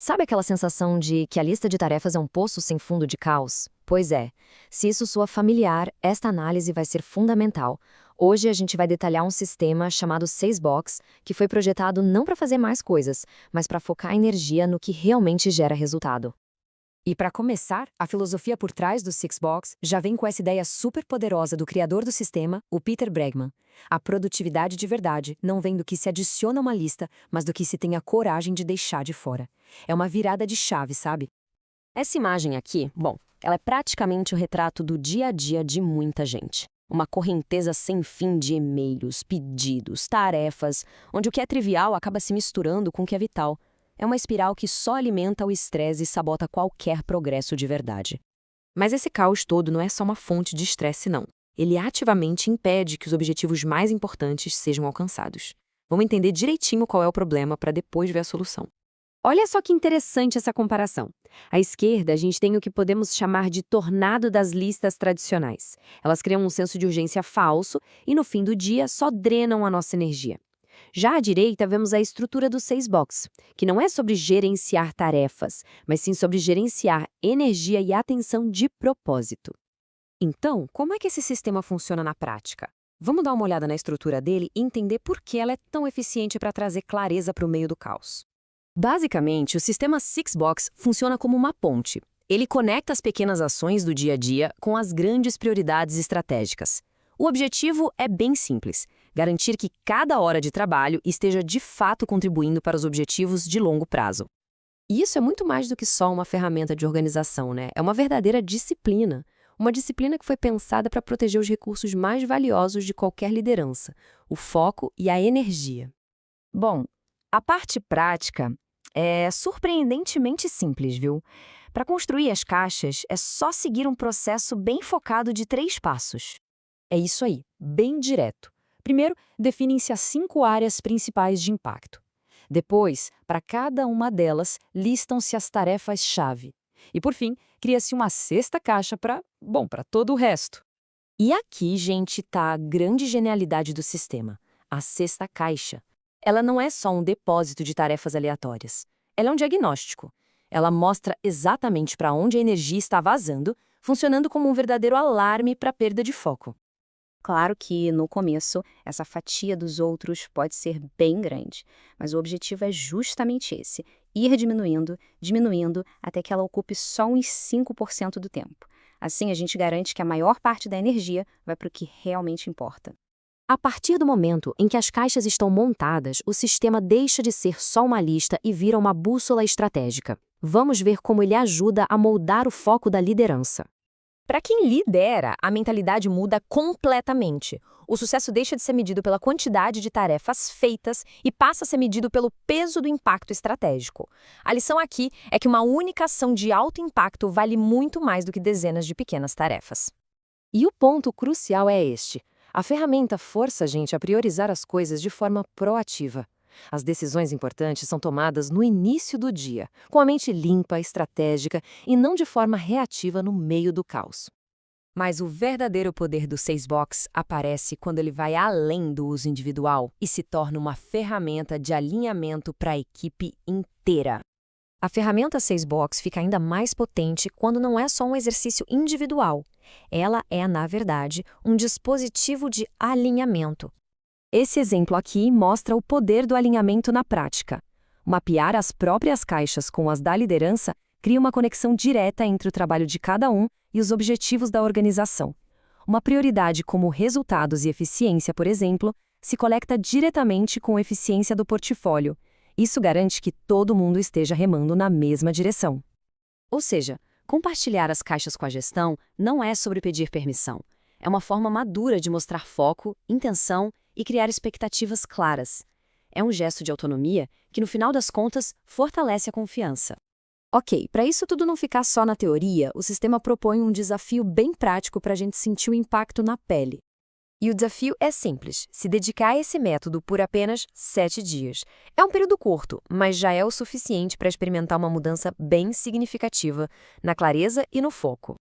Sabe aquela sensação de que a lista de tarefas é um poço sem fundo de caos? Pois é, se isso soa familiar, esta análise vai ser fundamental. Hoje a gente vai detalhar um sistema chamado 6box, que foi projetado não para fazer mais coisas, mas para focar a energia no que realmente gera resultado. E para começar, a filosofia por trás do Sixbox já vem com essa ideia super poderosa do criador do sistema, o Peter Bregman. A produtividade de verdade não vem do que se adiciona a uma lista, mas do que se tem a coragem de deixar de fora. É uma virada de chave, sabe? Essa imagem aqui, bom, ela é praticamente o retrato do dia a dia de muita gente. Uma correnteza sem fim de e-mails, pedidos, tarefas, onde o que é trivial acaba se misturando com o que é vital. É uma espiral que só alimenta o estresse e sabota qualquer progresso de verdade. Mas esse caos todo não é só uma fonte de estresse, não. Ele ativamente impede que os objetivos mais importantes sejam alcançados. Vamos entender direitinho qual é o problema para depois ver a solução. Olha só que interessante essa comparação. À esquerda, a gente tem o que podemos chamar de tornado das listas tradicionais. Elas criam um senso de urgência falso e, no fim do dia, só drenam a nossa energia. Já à direita, vemos a estrutura do 6box, que não é sobre gerenciar tarefas, mas sim sobre gerenciar energia e atenção de propósito. Então, como é que esse sistema funciona na prática? Vamos dar uma olhada na estrutura dele e entender por que ela é tão eficiente para trazer clareza para o meio do caos. Basicamente, o sistema Sixbox funciona como uma ponte. Ele conecta as pequenas ações do dia a dia com as grandes prioridades estratégicas. O objetivo é bem simples: garantir que cada hora de trabalho esteja de fato contribuindo para os objetivos de longo prazo. E isso é muito mais do que só uma ferramenta de organização, né? É uma verdadeira disciplina. Uma disciplina que foi pensada para proteger os recursos mais valiosos de qualquer liderança: o foco e a energia. Bom, a parte prática é surpreendentemente simples, viu? Para construir as caixas, é só seguir um processo bem focado de 3 passos. É isso aí, bem direto. Primeiro, definem-se as 5 áreas principais de impacto. Depois, para cada uma delas, listam-se as tarefas-chave. E, por fim, cria-se uma sexta caixa para todo o resto. E aqui, gente, tá a grande genialidade do sistema: a sexta caixa. Ela não é só um depósito de tarefas aleatórias. Ela é um diagnóstico. Ela mostra exatamente para onde a energia está vazando, funcionando como um verdadeiro alarme para a perda de foco. Claro que, no começo, essa fatia dos outros pode ser bem grande, mas o objetivo é justamente esse: ir diminuindo, diminuindo, até que ela ocupe só uns 5% do tempo. Assim, a gente garante que a maior parte da energia vai para o que realmente importa. A partir do momento em que as caixas estão montadas, o sistema deixa de ser só uma lista e vira uma bússola estratégica. Vamos ver como ele ajuda a moldar o foco da liderança. Para quem lidera, a mentalidade muda completamente. O sucesso deixa de ser medido pela quantidade de tarefas feitas e passa a ser medido pelo peso do impacto estratégico. A lição aqui é que uma única ação de alto impacto vale muito mais do que dezenas de pequenas tarefas. E o ponto crucial é este: a ferramenta força a gente a priorizar as coisas de forma proativa. As decisões importantes são tomadas no início do dia, com a mente limpa, estratégica e não de forma reativa no meio do caos. Mas o verdadeiro poder do 6box aparece quando ele vai além do uso individual e se torna uma ferramenta de alinhamento para a equipe inteira. A ferramenta 6box fica ainda mais potente quando não é só um exercício individual. Ela é, na verdade, um dispositivo de alinhamento. Esse exemplo aqui mostra o poder do alinhamento na prática. Mapear as próprias caixas com as da liderança cria uma conexão direta entre o trabalho de cada um e os objetivos da organização. Uma prioridade como resultados e eficiência, por exemplo, se conecta diretamente com a eficiência do portfólio. Isso garante que todo mundo esteja remando na mesma direção. Ou seja, compartilhar as caixas com a gestão não é sobre pedir permissão. É uma forma madura de mostrar foco, intenção e criar expectativas claras. É um gesto de autonomia que, no final das contas, fortalece a confiança. Ok, para isso tudo não ficar só na teoria, o sistema propõe um desafio bem prático para a gente sentir o impacto na pele. E o desafio é simples: se dedicar a esse método por apenas 7 dias. É um período curto, mas já é o suficiente para experimentar uma mudança bem significativa na clareza e no foco.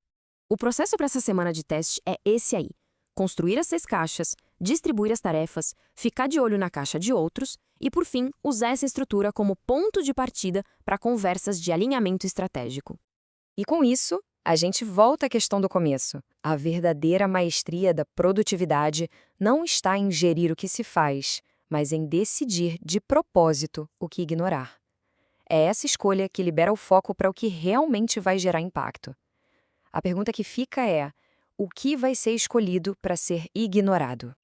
O processo para essa semana de teste é esse aí: construir as 6 caixas, distribuir as tarefas, ficar de olho na caixa de outros e, por fim, usar essa estrutura como ponto de partida para conversas de alinhamento estratégico. E com isso, a gente volta à questão do começo. A verdadeira maestria da produtividade não está em gerir o que se faz, mas em decidir de propósito o que ignorar. É essa escolha que libera o foco para o que realmente vai gerar impacto. A pergunta que fica é: o que vai ser escolhido para ser ignorado?